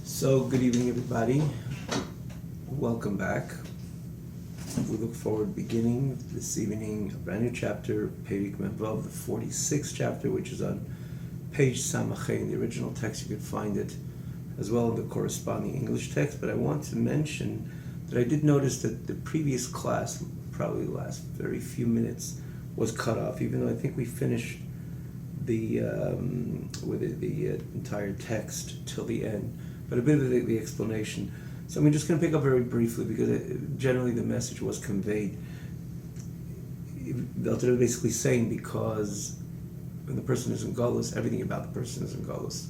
So, good evening, everybody. Welcome back. We look forward to beginning this evening a brand new chapter, Perek Mevov, the 46th chapter, which is on page Samachay in the original text. You could find it as well in the corresponding English text. But I want to mention that I did notice that the previous class, probably the last very few minutes, was cut off, even though I think we finished the entire text till the end. But a bit of the explanation. So I'm just going to pick up very briefly because generally the message was conveyed. They're basically saying because when the person is in Golus, everything about the person is in Golus,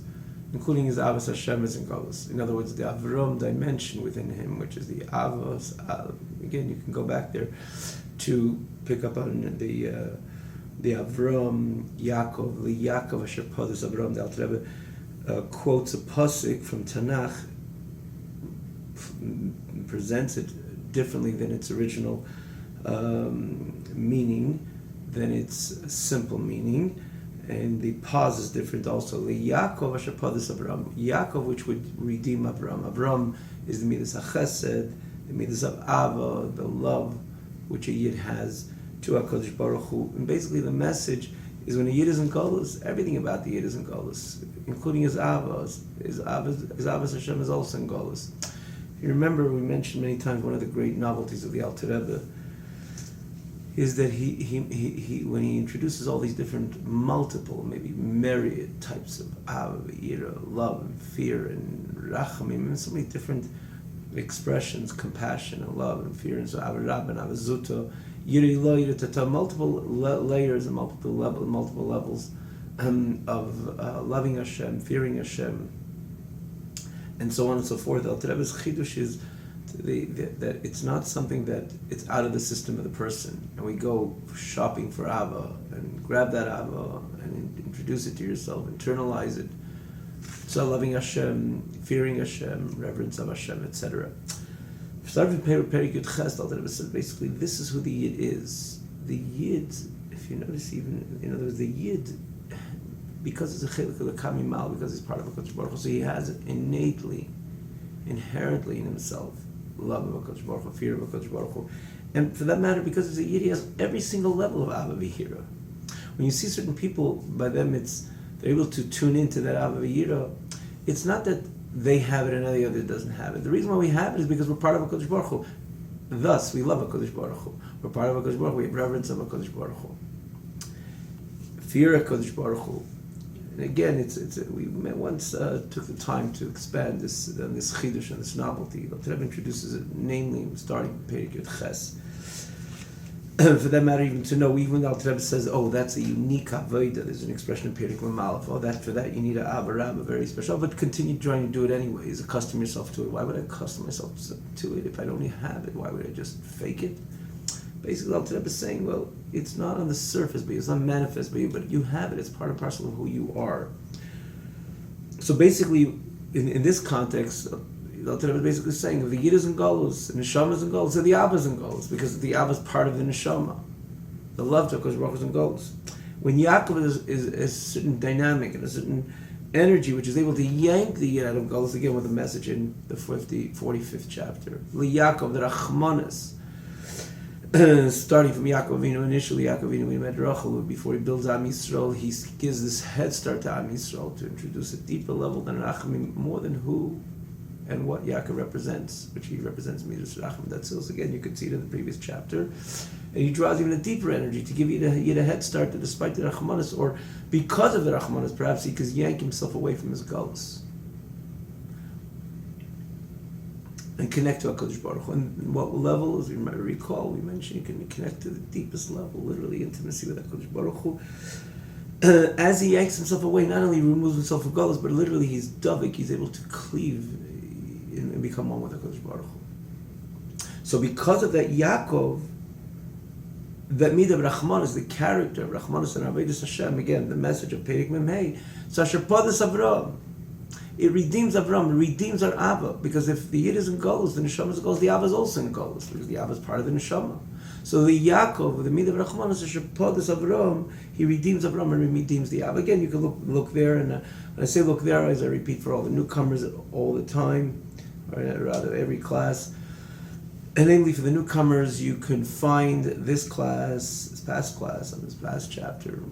including his Avos Hashem is in Golus. In other words, the Avram dimension within him, which is the Avos. Again, you can go back there to pick up on the Avram, Yaakov, the Yaakov Asher Podas Avram. The Alter Rebbe quotes a pasuk from Tanakh, presents it differently than its original meaning, than its simple meaning, and the pause is different also. Yaakov Asher Podas Avram, Yaakov, which would redeem Avram. Avram is the midas HaChesed, the midas of Ava, the love which a Yid has to HaKadosh Baruch Hu. And basically the message is when a Yid is in Golus, everything about the Yid is in Golus, including his Avos. His Avos Hashem is also in Golus. If you remember, we mentioned many times one of the great novelties of the Alter Rebbe is that he when he introduces all these different, multiple, maybe myriad types of Ava, Yira, love, and fear, and Rachamim, and so many different expressions, compassion and love and fear, and so Avarab and Avazuto, Yiri Lo, Yiri Tata, multiple layers and multiple levels of loving Hashem, fearing Hashem, and so on and so forth. The Alter Rebbe's chidush is that it's not something that it's out of the system of the person, and we go shopping for Ava and grab that Ava and introduce it to yourself, internalize it. So loving Hashem, fearing Hashem, reverence of Hashem, etc. Starting with Perek Yud Ches, the Alter Rebbe says basically this is who the Yid is. The Yid, if you notice, even in other words, the Yid, because it's a chelik of the Kamimal, because he's part of HaKadosh Baruch Hu, so he has inherently in himself love of HaKadosh Baruch Hu, fear of HaKadosh Baruch Hu, and for that matter, because he's a Yid, he has every single level of Ava V'Hira. When you see certain people, by them they're able to tune into that Ava V'Hira. It's not that they have it and the other doesn't have it. The reason why we have it is because we're part of HaKadosh Baruch Hu. Thus, we love HaKadosh Baruch Hu. We're part of HaKadosh Baruch Hu. We have reverence of HaKadosh Baruch Hu. Fear of HaKadosh Baruch Hu. And again, we once took the time to expand this chidush and this novelty. The Rebbe introduces it, namely starting with Perek Yud Ches. For that matter, even to know, even the Alter Rebbe says, "Oh, that's a unique avodah." There's an expression in Perek Mem. Oh, for that you need a avarab, a very special. But continue trying to do it anyways. Accustom yourself to it. Why would I accustom myself to it if I don't have it? Why would I just fake it? Basically, the Alter Rebbe is saying, well, it's not on the surface, but it's not manifest, but you have it. It's part and parcel of who you are. So basically, in this context, the Alter Rebbe is basically saying, if the Yid is in Golus, the Neshama is in Golus, so the Abba is in Golus, because the Abba is part of the Neshama. The love to HaKadosh Baruch Hu is in Golus. When Yaakov is a certain dynamic and a certain energy which is able to yank the Yid out of Golus, again with the message in the 45th chapter. Yaakov, the Rachmanis, starting from Yaakov Avinu, initially Yaakov Avinu, we met Rachel, before he builds Am Yisrael, he gives this head start to Am Yisrael to introduce a deeper level than Rachamim, more than who and what Yaakov represents, which he represents Midas Racham Datzils. Again, you could see it in the previous chapter. And he draws even a deeper energy to give you a head start that despite the Rachmanis, or because of the Rachmanis, perhaps he could yank himself away from his Golus and connect to HaKadosh Baruch Hu. And what level, as you might recall, we mentioned you can connect to the deepest level, literally intimacy with HaKadosh Baruch Hu. As he yanks himself away, not only removes himself from Golus, but literally he's davik, he's able to cleave and become one with HaKadosh Baruch Hu. So because of that, Yaakov, that midah of Rachman is the character of Rachmanus and Avodas Hashem, again, the message of Perek Mem. So Asher Podas Avram, it redeems Avram, it redeems our Abba, because if the Yid is in Golus, the Neshama is in Golus, the Abba is also in Golus, because the Abba is part of the Neshama. So the Yaakov, the Midah Rachmanos, Shepodas Avram, he redeems Avram and redeems the Av. Again, you can look there, and when I say look there, as I repeat for all the newcomers all the time, or rather every class, and namely for the newcomers, you can find this past class, on this past chapter,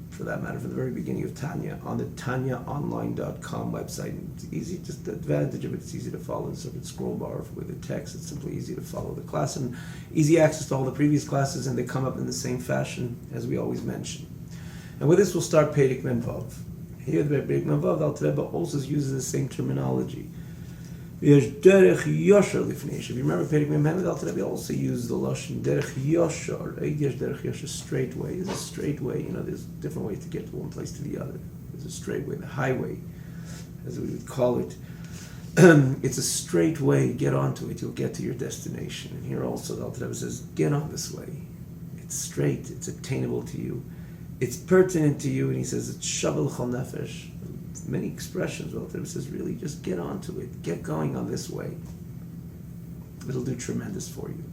for that matter, from the very beginning of Tanya, on the tanyaonline.com website. It's easy, just the advantage of it, it's easy to follow. It's a scroll bar with the text. It's simply easy to follow the class, and easy access to all the previous classes, and they come up in the same fashion as we always mention. And with this, we'll start Perek Mem Vav. Here, the Perek Mem Vav, the Alter Rebbe also uses the same terminology. If you remember, Perek Mem Vav, the Alter Rebbe also used the lashon derech yashar. Derech yashar, straight way. Is a straight way. There's different ways to get from one place to the other. There's a straight way, the highway, as we would call it. It's a straight way. Get onto it. You'll get to your destination. And here also, the Alter Rebbe says, get on this way. It's straight. It's attainable to you. It's pertinent to you. And he says, it's shavel chol nefesh. Many expressions, well, it says, really, just get onto it. Get going on this way. It'll do tremendous for you.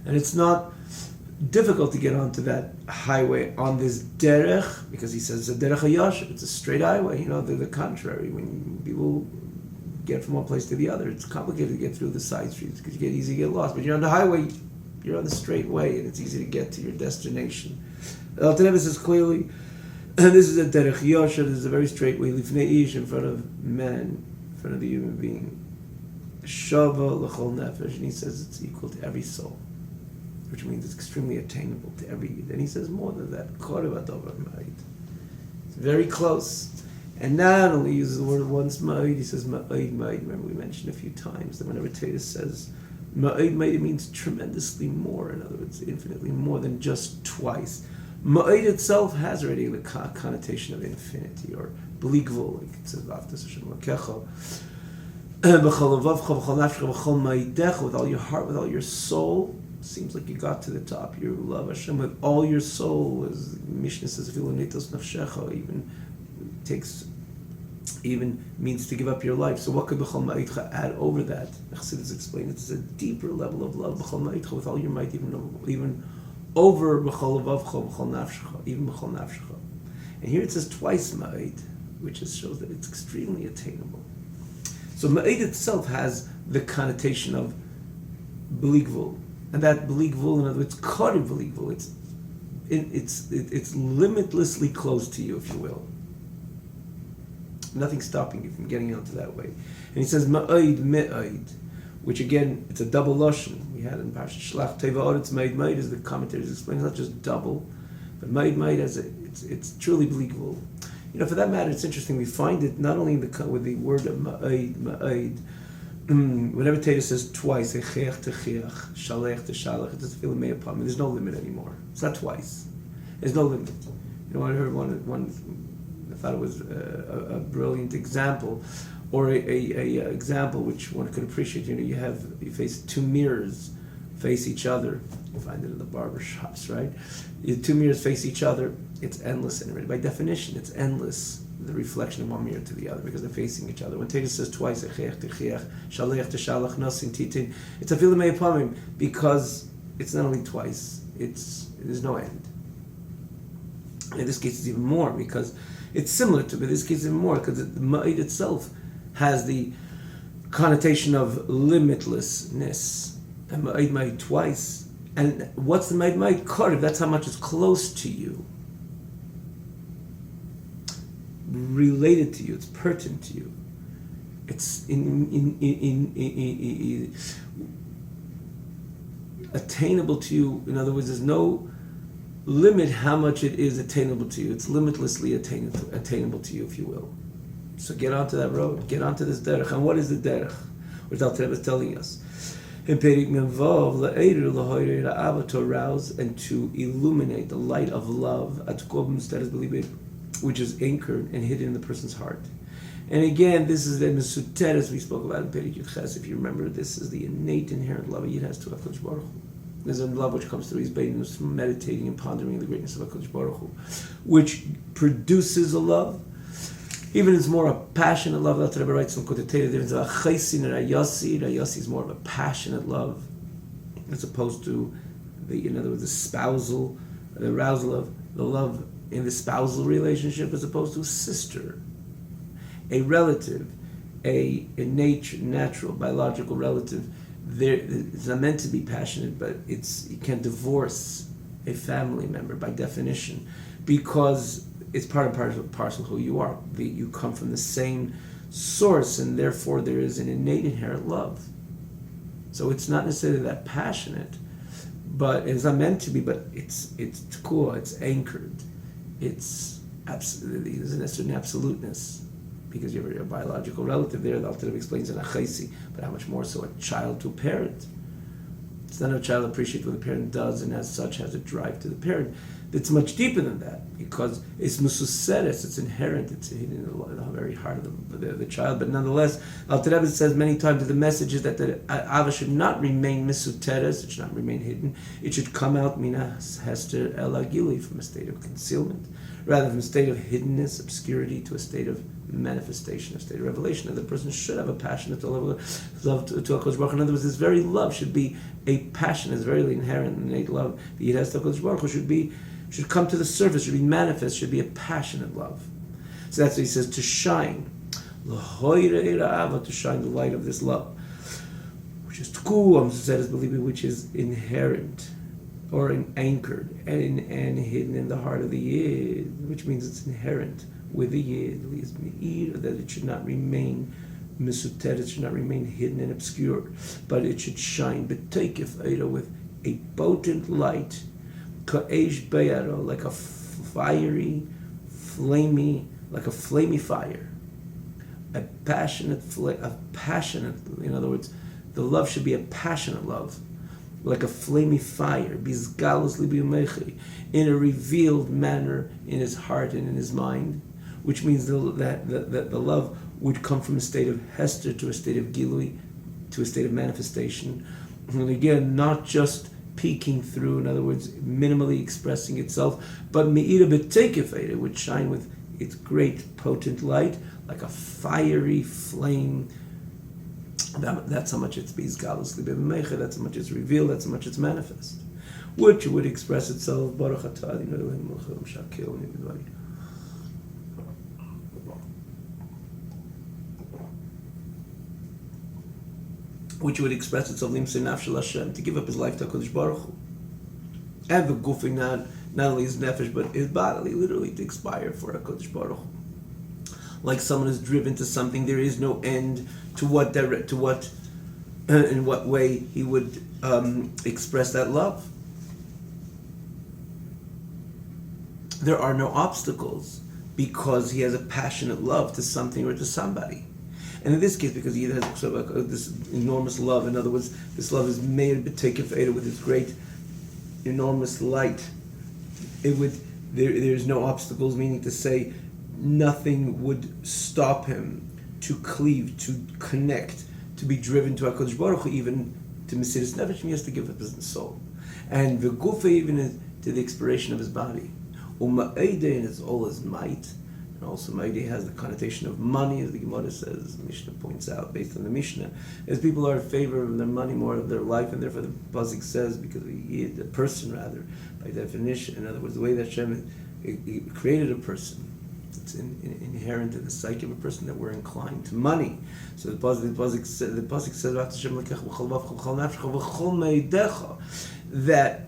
And it's not difficult to get onto that highway on this derech, because he says it's a derech hayash, it's a straight highway. They're the contrary. When people get from one place to the other, it's complicated to get through the side streets, because you get easy to get lost. But you're on the highway, you're on the straight way, and it's easy to get to your destination. The Alter Rebbe says clearly, and this is a derech yosher. This is a very straight way, lifnei ish, in front of man, in front of the human being. Shava l'chol nefesh, and he says it's equal to every soul, which means it's extremely attainable to every yid. And he says more than that, korev adover ma'id. It's very close. And not only uses the word once ma'id, he says ma'id. Remember, we mentioned a few times that whenever Tatus says ma'id, it means tremendously more. In other words, infinitely more than just twice. Ma'id itself has already the connotation of infinity, or bligvul, like it says, V'aftas Hashem Elokecha. With all your heart, with all your soul. Seems like you got to the top. You love Hashem with all your soul. As Mishnah says, even means to give up your life. So what could B'chol Ma'idcha add over that? Chassidus explain it's a deeper level of love. B'chol Ma'idcha, with all your might, even over B'chol Avavcha, B'chol Nafshecha, even B'chol Nafshecha. And here it says twice Ma'id, which shows that it's extremely attainable. So Ma'id itself has the connotation of B'ligvul. And that B'ligvul, in other words, Karev B'ligvul, it's limitlessly close to you, if you will. Nothing stopping you from getting onto that way. And he says Ma'id Me'id, which again, it's a double lashon. We had in Parashat Shlach, Teva Oretz Ma'id Ma'id, as the commentators explain, it's not just double, but Ma'id Ma'id, it's truly B'ligvul. For that matter, it's interesting. We find it not only with the word of Ma'id. Whenever Tatus says twice, Echech Techiach, Shalech Teshalach, it doesn't feel a me'apam. There's no limit anymore. It's not twice. There's no limit. I heard one. I thought it was a brilliant example, or a example which one could appreciate. You face two mirrors, face each other. You find it in the barber shops, right? Two mirrors face each other. It's endless, and by definition, it's endless. The reflection of one mirror to the other, because they're facing each other. When Tatus says twice, Echech Techiach, Shalech Teshalach, Nasin Titin, it's a field of me'apamim, because it's not only twice, there's no end. In this case, it's even more, because it's similar to, but in this case, it's even more, because the Ma'id itself has the connotation of limitlessness. And Ma'id twice. And what's the Ma'id? Karev, that's how much it's close to you. Related to you, it's pertinent to you. It's attainable to you. In other words, there's no limit how much it is attainable to you. It's limitlessly attainable to you, if you will. So get onto that road. Get onto this derech. And what is the derech? Which Alter Rebbe is telling us. In Perek Mem Vav, la'eiru l'hoyre la'ava, to arouse and to illuminate the light of love, which is anchored and hidden in the person's heart. And again, this is the mesuter, as we spoke about in Perek Yud Ches. If you remember, this is the innate, inherent love a Yid has to HaKadosh Baruch Hu. There's a love which comes through his beidinus, from meditating and pondering the greatness of HaKadosh Baruch Hu, which produces a love. Even it's more a passionate love. That's what Rebbe writes from Kotetei. The difference of a chaysin and a yasi. A yasi is more of a passionate love, as opposed to in other words, the spousal, the arousal of the love in the spousal relationship as opposed to a sister, a relative, a natural, biological relative. It's not meant to be passionate, but you can't divorce a family member by definition, because it's part and parcel of who you are. You come from the same source, and therefore there is an innate, inherent love. So it's not necessarily that passionate, but it's not meant to be. But it's tkua, it's anchored. It's absolutely, there's a certain absoluteness, because you have a biological relative there. The Alter Rebbe explains in Achaisi, but how much more so a child to a parent. It's not a child appreciates what the parent does, and as such has a drive to the parent. It's much deeper than that, because it's mususeres, it's inherent, it's hidden in the very heart of the child. But nonetheless, Alter Rebbe says many times that the message is that the ava should not remain misuteres, it should not remain hidden. It should come out mina hester el agili, from a state of concealment, rather from a state of hiddenness, obscurity, to a state of manifestation, a state of revelation. And the person should have a passionate love to HaKadosh Baruch Hu. In other words, this very love should be a passion, it's very inherent, innate love. The Yiddas to HaKadosh Baruch Hu should come to the surface, should be manifest, should be a passionate love. So that's what he says, to shine. To shine the light of this love, which is tkuah, which is inherent, or anchored, and hidden in the heart of the Yid, which means it's inherent with the Yid, that it should not remain misuter, it should not remain hidden and obscure, but it should shine with a potent light, ka'esh beyaro, like a fiery, like a flamey fire, a passionate, in other words, the love should be a passionate love, like a flamey fire, bizgalus libi, in a revealed manner in his heart and in his mind, which means that the love would come from a state of hester to a state of gilui, to a state of manifestation, and again, not just peeking through, in other words, minimally expressing itself, but me'ira b'teikef, it would shine with its great potent light, like a fiery flame. That's how much it's bizgalus libi, that's how much it's revealed, that's how much it's manifest, which would express itself Baruch atah Adonai Eloheinu melech haolam sha'kel nivdvari, which would express itself limsei nafshel Hashem, to give up his life to HaKadosh Baruch Hu, and the gufi, not only his nefesh but his bodily, literally to expire for HaKadosh Baruch Hu. Like someone is driven to something, there is no end to in what way he would express that love. There are no obstacles, because he has a passionate love to something or to somebody. And in this case, because he has sort of this enormous love, in other words, this love is made b'teikef with its great, enormous light. There's no obstacles, meaning to say, nothing would stop him to cleave, to connect, to be driven to HaKadosh Baruch Hu, even to Mesiras Nefesh. He has to give up his soul. And the gufa, even to the expiration of his body. Uma'edeh, is all his might. And also Ma'edeh has the connotation of money, as the Gemara says, Mishnah points out, based on the Mishnah, as people are in favor of their money more of their life, and therefore the Pasuk says, because the person rather, by definition, in other words, the way that Hashem created a person, it's inherent in the psyche of a person that we're inclined to money. So the pasuk says that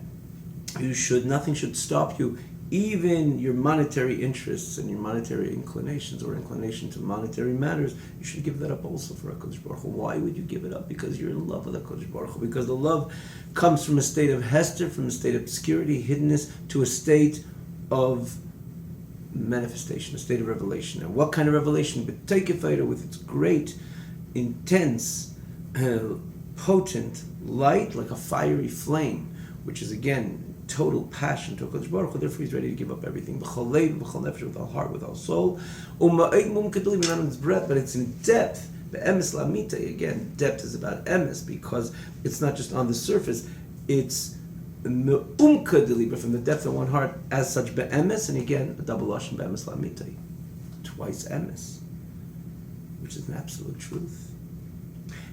nothing should stop you, even your monetary interests and your monetary inclinations, or inclination to monetary matters. You should give that up also for HaKadosh Baruch Hu. Why would you give it up? Because you're in love with HaKadosh Baruch Hu. Because the love comes from a state of hester, from a state of obscurity, hiddenness, to a state of manifestation, a state of revelation. And what kind of revelation? But take a fighter with its great, intense, potent light, like a fiery flame, which is again total passion to HaKadosh Baruch Hu. Therefore, he's ready to give up everything. B'chol lev, b'chol nefesh, with our heart, with our soul. Not in its breadth, but it's in depth. Be'emes lamita. Again, depth is about emes, because it's not just on the surface. It's me'umka from the depth of one heart, as such be'emes, and again a double lashon be'emes la'amitai, twice emes, which is an absolute truth.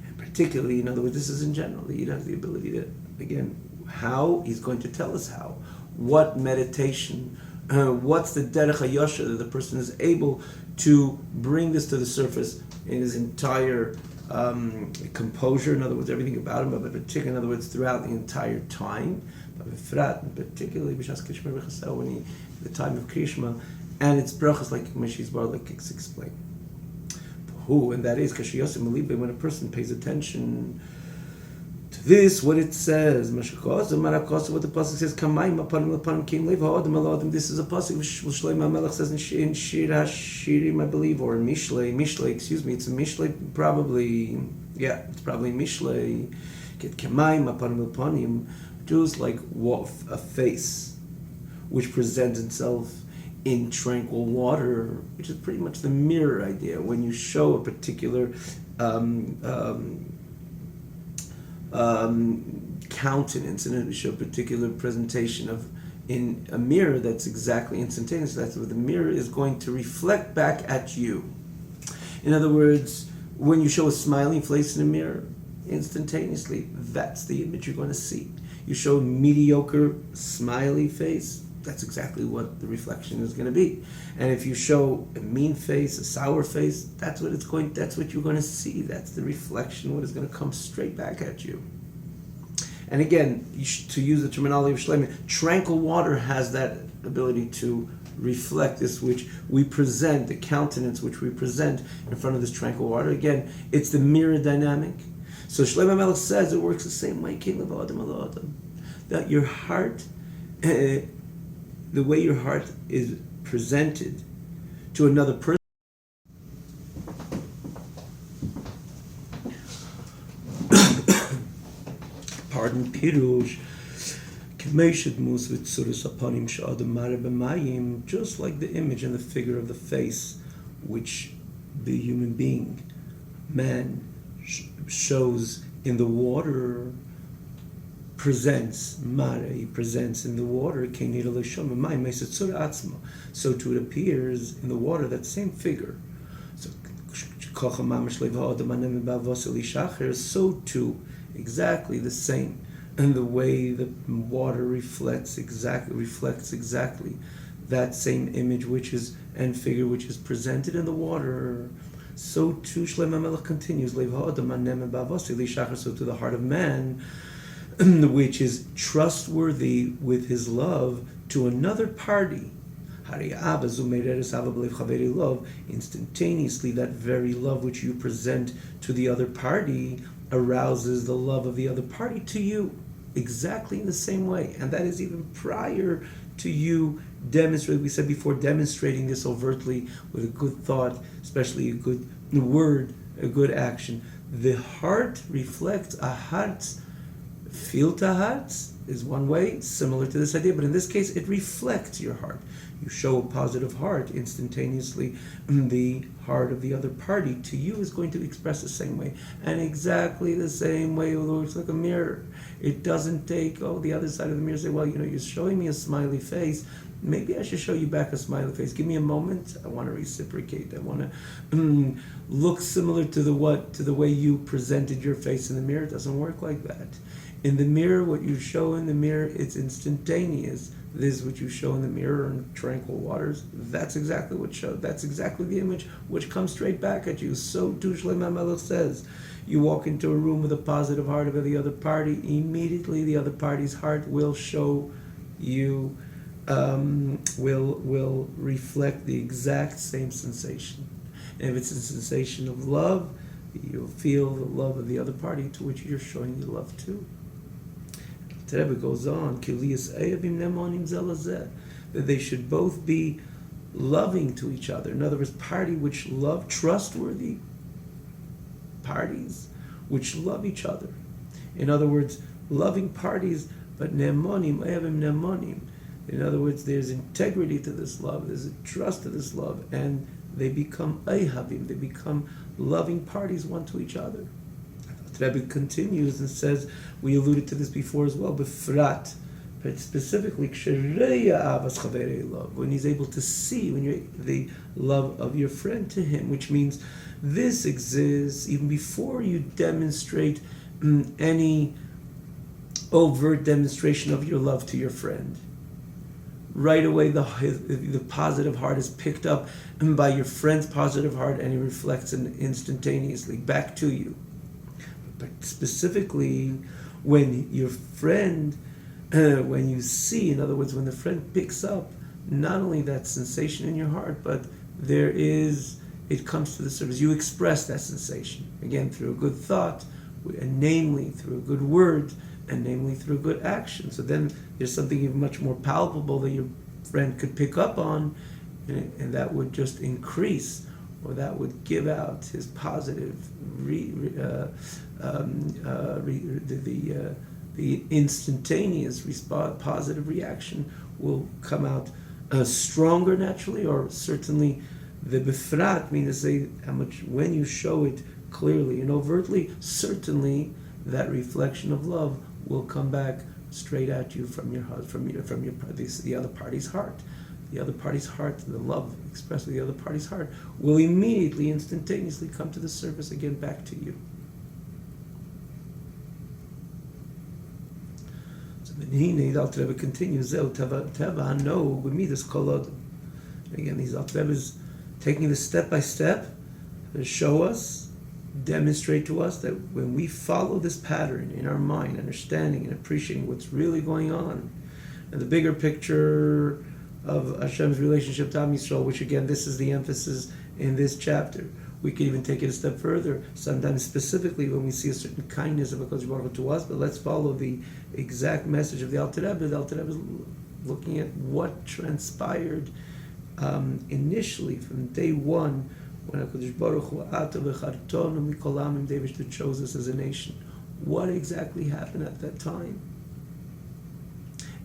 And particularly, in other words, this is in general. The Yid has the ability to, again, How? He's going to tell us how. What meditation? What's the derech hayosher that the person is able to bring this to the surface in his entire composure? In other words, everything about him, but particularly, in other words, throughout the entire time. But particularly, when the time of Krishma, and it's brachas like Mashiach Bar like explained. Who, and that is when a person pays attention to this, what it says, what the pasuk says, Kamayim apanim lepanim came lev ha'adam al adam. This is a pasuk which Shlomo HaMelech says in Shir HaShirim, I believe, or in Mishlei, excuse me, it's a Mishlei, probably, yeah, it's probably Mishlei. Get Kamayim apanim lepanim, just like a face which presents itself in tranquil water, which is pretty much the mirror idea. When you show a particular countenance and you show a particular presentation of in a mirror, that's exactly instantaneous. That's what the mirror is going to reflect back at you. In other words, when you show a smiling face in a mirror, instantaneously, that's the image you're going to see. You show a mediocre, smiley face, that's exactly what the reflection is going to be. And if you show a mean face, a sour face, that's what you're going to see. That's the reflection, what is going to come straight back at you. And again, to use the terminology of Shlomo, tranquil water has that ability to reflect this which we present, the countenance which we present in front of this tranquil water. Again, it's the mirror dynamic. So Shlomo HaMelech says it works the same way, that your heart, the way your heart is presented to another person. Pardon, Pirush. Just like the image and the figure of the face, which the human being, man, shows in the water, presents in the water, so too it appears in the water, that same figure. So too, exactly the same. And the way the water reflects exactly that same image and figure which is presented in the water. So too Shlomo HaMelech continues, so to the heart of man, which is trustworthy with his love to another party. Instantaneously, that very love which you present to the other party arouses the love of the other party to you, exactly in the same way. And that is even prior to you demonstrating, we said before, demonstrating this overtly with a good thought, especially a good word, a good action. The heart reflects a heart. Feel to heart is one way, similar to this idea, but in this case, it reflects your heart. You show a positive heart, instantaneously, the heart of the other party to you is going to express the same way. And exactly the same way, although it's like a mirror. It doesn't take, the other side of the mirror, say, well, you're showing me a smiley face. Maybe I should show you back a smiley face. Give me a moment. I want to reciprocate. I want to look similar to the way you presented your face in the mirror. It doesn't work like that. In the mirror, what you show in the mirror, it's instantaneous. This is what you show in the mirror in tranquil waters. That's exactly what showed. That's exactly the image which comes straight back at you. So too Shlomo HaMelech says, you walk into a room with a positive heart of the other party, immediately the other party's heart will show you, will reflect the exact same sensation. And if it's a sensation of love, you'll feel the love of the other party to which you're showing your love to. The Rebbe goes on, that they should both be loving to each other. In other words, party which love, trustworthy parties which love each other. In other words, loving parties, but ne'monim, ehavim ne'monim. In other words, there's integrity to this love, there's a trust to this love, and they become ehavim, they become loving parties one to each other. The Rebbe continues and says, we alluded to this before as well, befrat, but specifically, when he's able to see the love of your friend to him, which means this exists even before you demonstrate any overt demonstration of your love to your friend. Right away, the positive heart is picked up by your friend's positive heart, and he reflects it instantaneously back to you. But specifically, when your friend, when you see, in other words, when the friend picks up not only that sensation in your heart, but it comes to the surface. You express that sensation, again, through a good thought, and namely through a good word, and namely through good action. So then there's something even much more palpable that your friend could pick up on, and that would just increase, or that would give out his positive, the instantaneous positive reaction will come out stronger naturally, or certainly the befrat, means to say how much when you show it clearly and overtly, certainly that reflection of love will come back straight at you from your heart, from the other party's heart. The other party's heart, the love expressed with the other party's heart, will immediately, instantaneously come to the surface again back to you. So then the Alter Rebbe continues, Teva no b'midas kol adam. Again, these Alter Rebbe is taking this step by step to show us, demonstrate to us that when we follow this pattern in our mind, understanding and appreciating what's really going on, and the bigger picture of Hashem's relationship to Am Yisrael, which again, this is the emphasis in this chapter. We could even take it a step further, sometimes specifically when we see a certain kindness of HaKadosh Baruch Hu to us, but let's follow the exact message of the Alter Rebbe. The Alter Rebbe is looking at what transpired initially from day one, when HaKadosh Baruch Hu David chose us as a nation. What exactly happened at that time?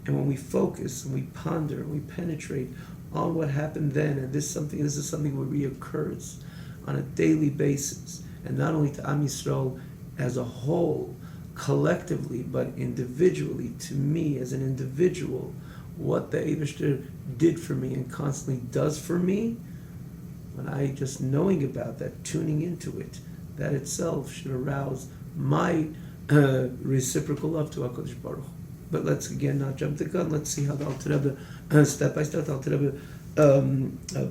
And when we focus and we ponder and we penetrate on what happened then, and this is something that reoccurs on a daily basis, and not only to Am Yisrael as a whole, collectively, but individually, to me as an individual, what the Eibishter did for me and constantly does for me, when I just knowing about that, tuning into it, that itself should arouse my reciprocal love to HaKadosh Baruch Hu. But let's again not jump the gun. Let's see how the Alter Rebbe, step by step, the Alter Rebbe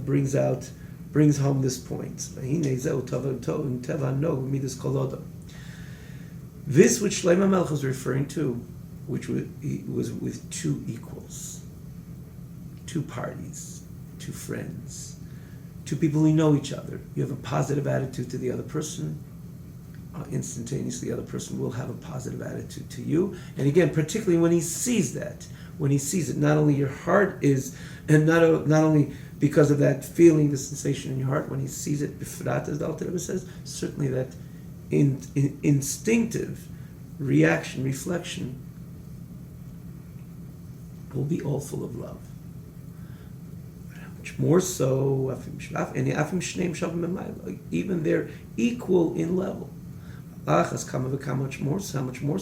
brings home this point. This which Shlomo Melech was referring to, which was with two equals, two parties, two friends, two people who know each other. You have a positive attitude to the other person, instantaneously the other person will have a positive attitude to you. And again, particularly when he sees that, not only your heart is, and not only because of that feeling, the sensation in your heart, when he sees it, bifrat, as the Alter Rebbe says, certainly that instinctive reaction, reflection, will be all full of love. Much more so, even they're equal in level. How much more so? How much more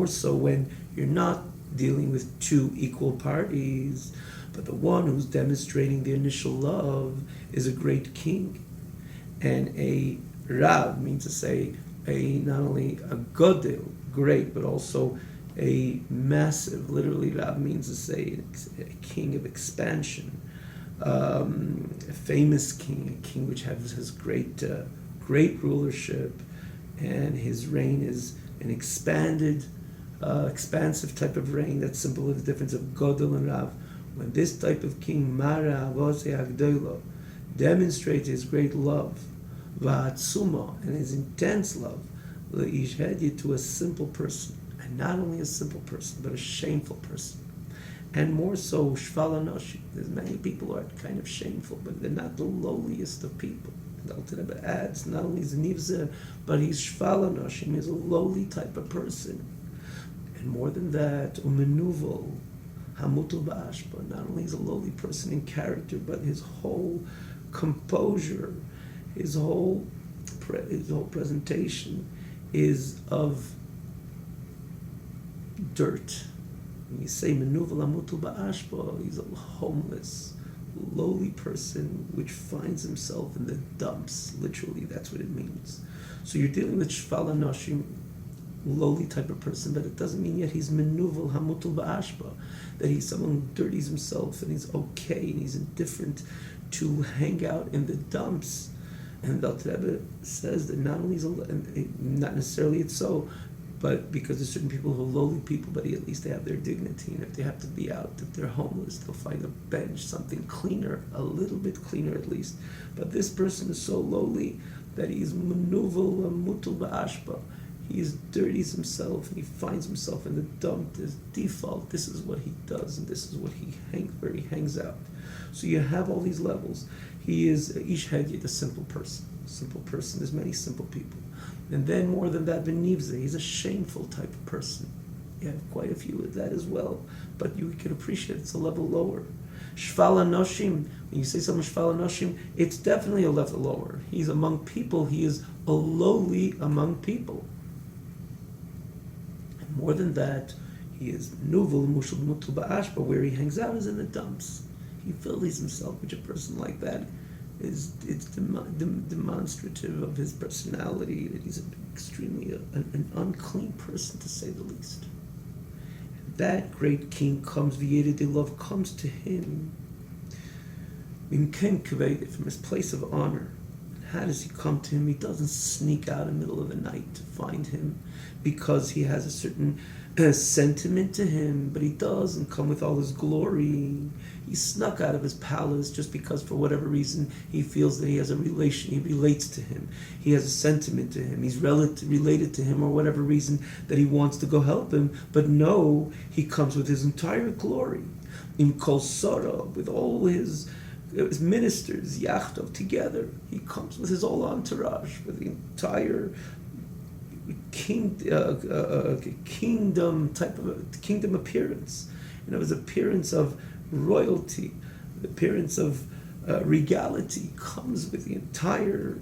so when you're not dealing with two equal parties, but the one who's demonstrating the initial love is a great king, and a Rav means to say not only a Godel, great, but also a massive, literally Rav means to say a king of expansion, a famous king, a king which has great rulership, and his reign is an expansive type of reign. That's simple as the difference of Godel and Rav. When this type of king, Mara Avose Agdoilo, demonstrates his great love, Va'atzuma, and his intense love, Le'ishhedya, to a simple person, and not only a simple person, but a shameful person. And more so, Shval Anoshi. There's many people who are kind of shameful, but they're not the lowliest of people. The Alter Rebbe adds, not only is Nivzeh, but he's Shval Anoshim, he's a lowly type of person. And more than that, Umenuvel, Hamutul Ba'ashba, not only is a lowly person in character, but his whole composure, his whole presentation is of dirt. When you say Menuvel Hamutul Ba'ashba, he's a homeless, lowly person which finds himself in the dumps. Literally, that's what it means. So you're dealing with shval anoshim, lowly type of person, but it doesn't mean yet he's menuvel hamutul ba'ashba, that he's someone who dirties himself and he's okay and he's indifferent to hang out in the dumps. And the Alter Rebbe says that not only is not necessarily it's so, but because there's certain people who are lowly people, but at least they have their dignity, and if they have to be out, if they're homeless, they'll find a bench, something cleaner, a little bit cleaner at least. But this person is so lowly that he's menuvel mutul ba'ashba. He dirties himself and he finds himself in the dump. His default, this is what he does, and this is what where he hangs out. So you have all these levels. He is ish hedyet, a simple person. Simple person. There's many simple people. And then more than that, benivze, he's a shameful type of person. You have quite a few of that as well, but you can appreciate it's a level lower. Shval anoshim, when you say someone shval anoshim, it's definitely a level lower. He's among people, he is a lowly among people. And more than that, he is nuvel mushal mutul ba'ash, but where he hangs out is in the dumps. He filthies himself, which a person like that it's demonstrative of his personality, that he's extremely an unclean person, to say the least. And that great king comes, v'yedid love comes to him, from his place of honor. And how does he come to him? He doesn't sneak out in the middle of the night to find him because he has a certain sentiment to him, but he doesn't come with all his glory. He snuck out of his palace just because, for whatever reason, he feels that he has a relation, he relates to him, he has a sentiment to him, he's related to him, or whatever reason that he wants to go help him. But no, he comes with his entire glory, in Kol Sora, with all his ministers, Yachtov, together. He comes with his whole entourage, with the entire kingdom appearance, his appearance of royalty, the appearance of regality, comes with his entire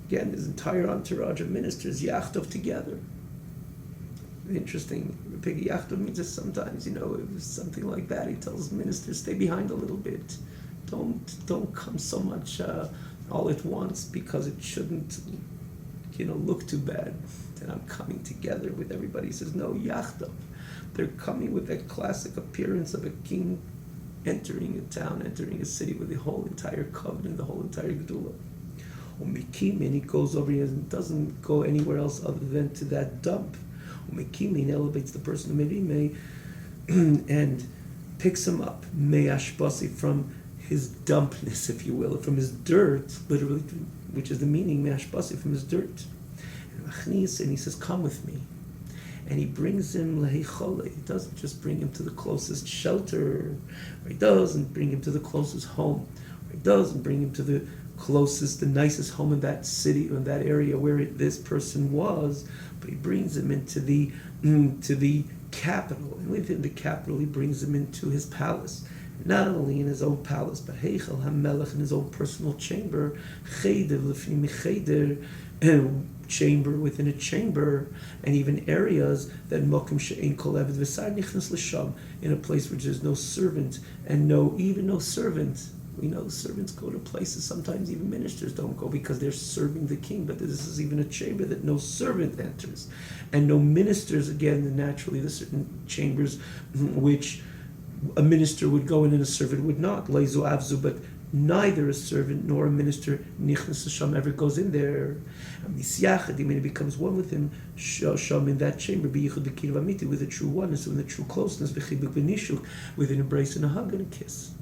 entourage of ministers, Yachtov, together. Interesting. Yachtov means that sometimes, it was something like that. He tells ministers, stay behind a little bit. Don't come so much all at once, because it shouldn't look too bad that I'm coming together with everybody. He says, no, Yachtov. They're coming with that classic appearance of a king entering a town, entering a city with the whole entire covenant, the whole entire Gedula. And he goes over here and doesn't go anywhere else other than to that dump. He elevates the person of Merime and picks him up, me'ashbasi, from his dumpness, if you will, from his dirt, literally, which is the meaning, me'ashbasi, from his dirt. And he says, come with me. And he brings him lehichole. He doesn't just bring him to the closest shelter, or he doesn't bring him to the closest home, or he doesn't bring him to the nicest home in that city or in that area where this person was, but he brings him into the capital. And within the capital, he brings him into his palace. Not only in his own palace, but Heichel HaMelech, in his own personal chamber, Cheder Lefnim Cheder, chamber within a chamber, and even areas that Mokim She'ein Kol Eved V'Sar Nichnas L'Sham, in a place where there's no servant, and no servant. We know servants go to places, sometimes even ministers don't go because they're serving the king, but this is even a chamber that no servant enters. And no ministers, again, naturally there's certain chambers which a minister would go in and a servant would not. Leizu Avzu, but neither a servant nor a minister, Nichnas L'Sham, ever goes in there. And it becomes one with him, Sham, in that chamber, with a true oneness, with a true closeness, with an embrace and a hug and a kiss.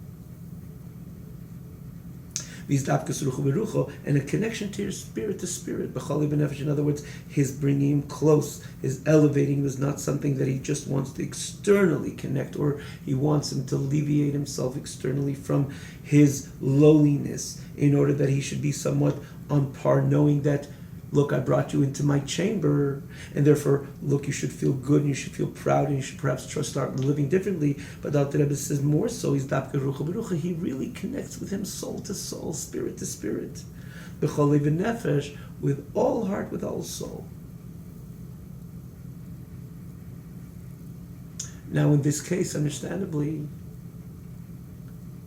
And a connection to your spirit to spirit. In other words, his bringing him close, his elevating was not something that he just wants to externally connect, or he wants him to alleviate himself externally from his lowliness in order that he should be somewhat on par, knowing that, look, I brought you into my chamber, and therefore, look, you should feel good, and you should feel proud, and you should perhaps start living differently. But the Alter Rebbe says more so, he's Dafka Rucha Berucha, he really connects with him soul to soul, spirit to spirit. B'chol lev v'nefesh, with all heart, with all soul. Now, in this case, understandably,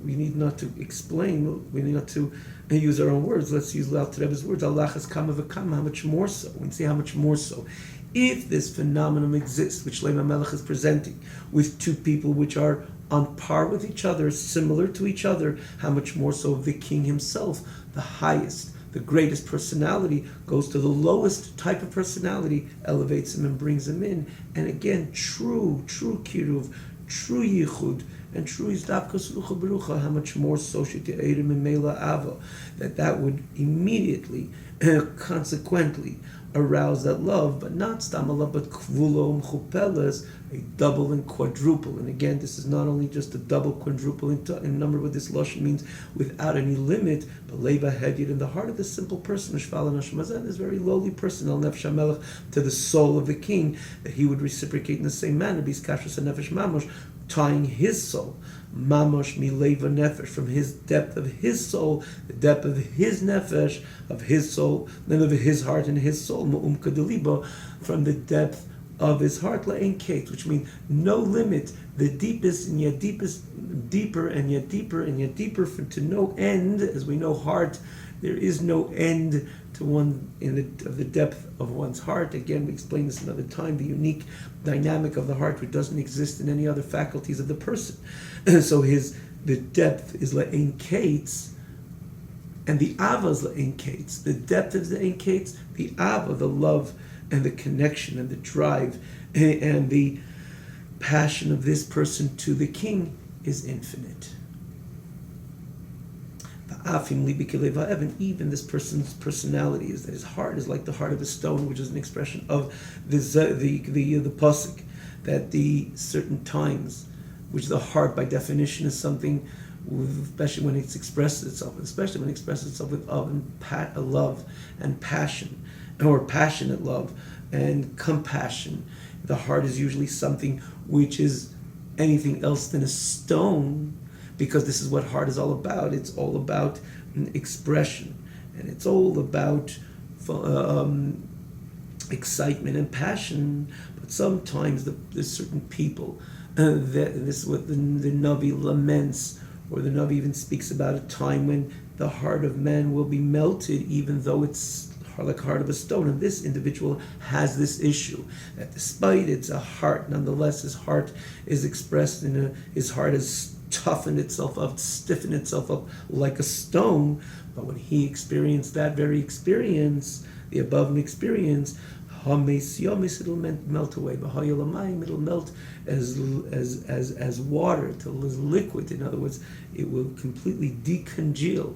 we need not to explain, we need not to use our own words. Let's use Alter Rebbe's words. Allah has kama v'kama, how much more so? We see how much more so. If this phenomenon exists, which Shlomo Melech is presenting, with two people which are on par with each other, similar to each other, how much more so the king himself, the highest, the greatest personality, goes to the lowest type of personality, elevates him and brings him in. And again, true kiruv, true yichud, and true izdavkus rucha berucha, how much more so should the Eirim and Mela Ava, that would immediately, consequently, arouse that love, but not stam love, but kvulo mchupeles, a double and quadruple. And again, this is not only just a double, quadruple in number, what this lashon means without any limit, but leva hedyet, in the heart of the simple person, shvala nashmazan, this very lowly person, al nefesh hamelech, to the soul of the king, that he would reciprocate in the same manner, bis kashrus nefesh mamosh, tying his soul, mamosh mileva nefesh, from his depth of his soul, the depth of his nefesh, of his soul, then of his heart and his soul, mu'umka deliba, from the depth of his heart, la'en kate, which means no limit, the deepest and yet deepest, deeper and yet deeper and yet deeper, to no end. As we know, heart, there is no end to one of the depth of one's heart. Again, we explained this another time, the unique dynamic of the heart, which doesn't exist in any other faculties of the person. So the depth is la'en kates, and the ava is la'en kates. The depth is la'en kates, the ava, the love and the connection and the drive and the passion of this person to the king is infinite. And even this person's personality is that his heart is like the heart of a stone, which is an expression of the pasuk, that the certain times, which the heart by definition is something, especially when it expresses itself with love and passion, or passionate love and compassion. The heart is usually something which is anything else than a stone, because this is what heart is all about. It's all about expression, and it's all about excitement and passion. But sometimes there's certain people, this is what the Navi laments, or the Navi even speaks about, a time when the heart of man will be melted, even though it's like heart of a stone. And this individual has this issue, that despite it's a heart, nonetheless his heart is expressed his heart has toughened itself up, stiffened itself up like a stone. But when he experienced that very experience, the above experience, it'll melt away. It'll melt as water, till as liquid. In other words, it will completely decongeal,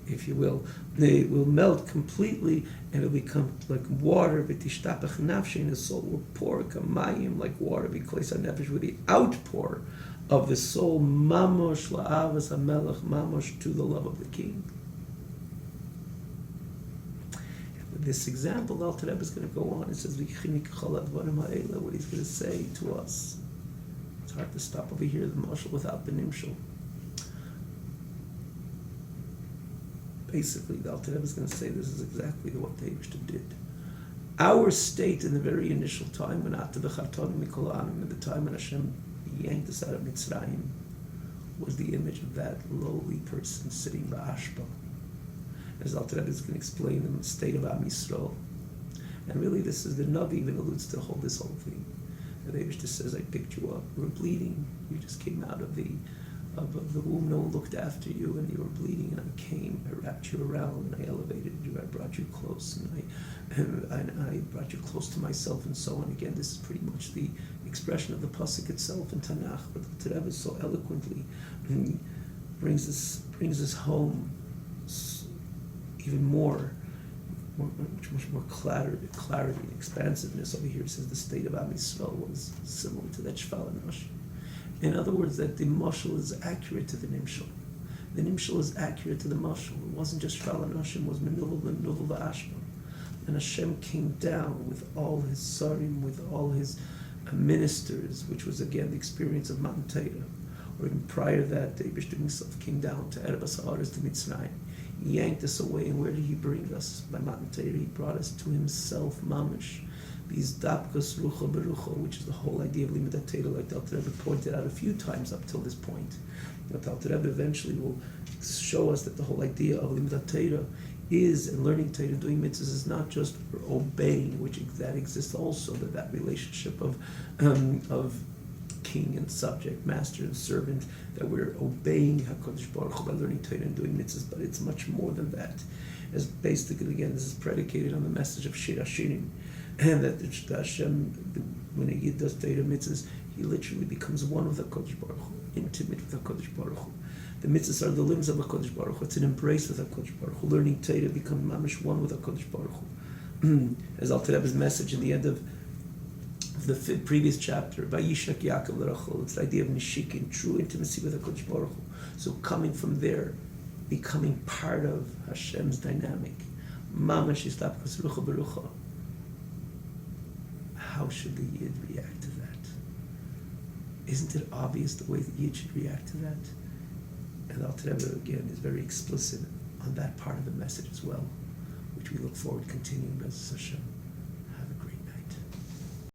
if you will. It will melt completely, and it'll become like water. V'tishtapach nafshe, and the soul will pour kamayim, like water, because nefesh, with the outpour of the soul, mamosh la'avas hamelech, mamosh, to the love of the king. With this example, the Alter Rebbe is going to go on. It says, what he's going to say to us. It's hard to stop over here, the mashal without the nimshal. Basically, the Alter Rebbe is going to say this is exactly what the Eibishter did. Our state in the very initial time, when at the time when Hashem yanked us out of Mitzrayim, was the image of that lowly person sitting ba'ashba. As Alter Rebbe is going to explain the state of Am Yisrael. And really, this is the Navi even alludes to this whole thing. And the Eibishter says, I picked you up, you were bleeding, you just came out of the womb, no one looked after you, and you were bleeding, and I came, I wrapped you around, and I elevated you, I brought you close, and I brought you close to myself, and so on. Again, this is pretty much the expression of the pasuk itself in Tanakh, but the Rebbe so eloquently brings this home even more, much more clarity and expansiveness. Over here it says the state of Am Yisrael was similar to that Shval Enosh. In other words, that the mashal is accurate to the nimshal. The nimshal is accurate to the mashal. It wasn't just Shval Enoshim, it was Menuvel and Nuvel V'Ashba. And Hashem came down with all his sarim, with all his ministers, which was again the experience of Matan Torah. Or even prior to that, the Eibishter himself came down to Erebas Haaretz, to Mitzrayim. He yanked us away, and where did he bring us? By Matan Torah, he brought us to himself, mamish. These dapkas rucha berucha, which is the whole idea of Limudat Torah, like the Alter Rebbe pointed out a few times up till this point, But the Alter Rebbe eventually will show us that the whole idea of Limdat Torah is, and learning Torah, doing mitzvahs, is not just for obeying, which that exists also, that relationship of king and subject, master and servant, that we're obeying HaKadosh Baruch Hu by learning Torah and doing mitzvahs, but it's much more than that. As basically, again, this is predicated on the message of Shir Hashirim, and that the Hashem, when a Yid does Torah mitzvahs, he literally becomes one with HaKadosh Baruch Hu, intimate with HaKadosh Baruch Hu. The mitzvahs are the limbs of HaKadosh Baruch Hu. It's an embrace with HaKadosh Baruch Hu. Learning Torah becomes mamish one with HaKadosh Baruch Hu. As Alter Rebbe's message in the end of the previous chapter, Vayishak Yaakov l'Rachel, it's the idea of nishikin, true intimacy with HaKadosh Baruch Hu. So coming from there, becoming part of Hashem's dynamic. Mamash yistapkas rucha berucha. How should the Yid react to that? Isn't it obvious the way the Yid should react to that? And Alter Rebbe, again, is very explicit on that part of the message as well, which we look forward to continuing, B'ezras Hashem.